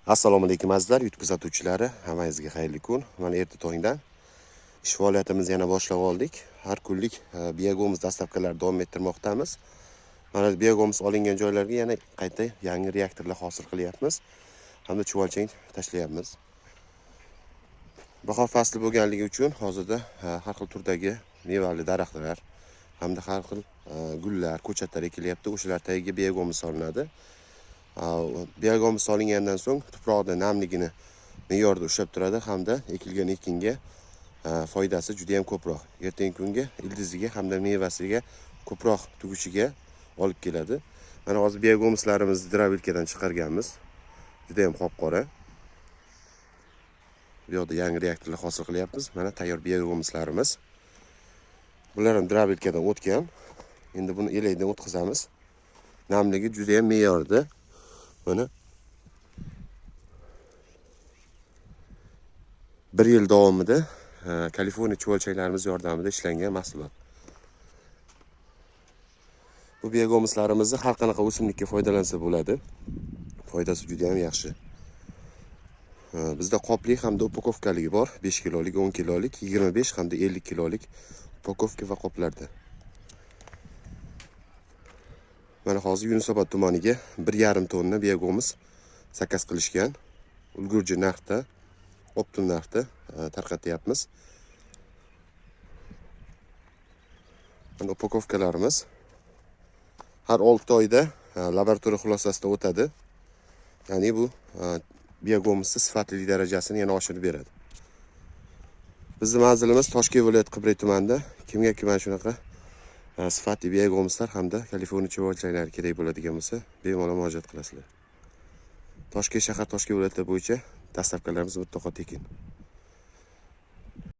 Assalomu alaykum azizlar, YouTube kuzatuvchilari, hammangizga xayrli kun. Mana erta tongdan ish faoliyatimizni yana boshlab oldik. Har kunlik biogomiz dastavkalarini davom ettirmoqdamiz. Mana biogomiz olingan joylarga yana qayta yangi reaktorlar hosil qilyapmiz hamda chuvalchang tashlayapmiz. Bahor fasli bo'lganligi uchun hozirda har xil turdagi mevali daraxtlar hamda har xil gullar, ko'chatlar ekilyapti. O'shalar tagiga biogomiz solinadi. Biogomiz solingandan so'ng tuproqda namligini me'yorda ushlab turadi hamda ekilgan ekinga foydasi juda ham ko'proq. Ertangi kunga ildiziga hamda mevasiga ko'proq tugushiga olib keladi. Mana hozir biogomizlarimizni drabilkadan chiqarganmiz. Juda ham qop-qora. Bu yerda yangi reaktorlar hosil qilyapmiz. Mana tayyor biogomizlarimiz. Bular ham drabilkadan o'tgan. Endi buni elakdan o'tkazamiz. Namligi juda ham me'yorda. Mana 1 yil davomida Kaliforniya chuvalchanglarimiz yordamida ishlangan mahsulot. Bu biogomizlarimizni har qanaqa o'simlikka foydalansa bo'ladi. Foydasi juda ham yaxshi. Bizda qopli hamda upakovkaligi bor. 5 kilolik, 10 kilolik, 25 hamda 50 kilolik upakovka va qoplarda. Mana hozir Yunusobod tumaniga 1,5 tonna biogomiz zakaz qilishgan. Ulgurji narxda, optim narxda tarqatyapmiz. Mana upakovkalarimiz har 6 oyda laboratoriya xulosasida o'tadi. Ya'ni bu biogomizning sifatlilik darajasini yana oshirib beradi. Bizning manzilimiz Toshkent viloyati Qibray tumanida. Kimga mana shunaqa sifatli biogomizlar hamda Kaliforniya chuvalchanglari kerak bo'ladigan bo'lsa, bemalol murojaat qilasizlar. Toshkent shahar, Toshkent viloyati bo'yicha dastavkalarimiz mutlaqo tekin.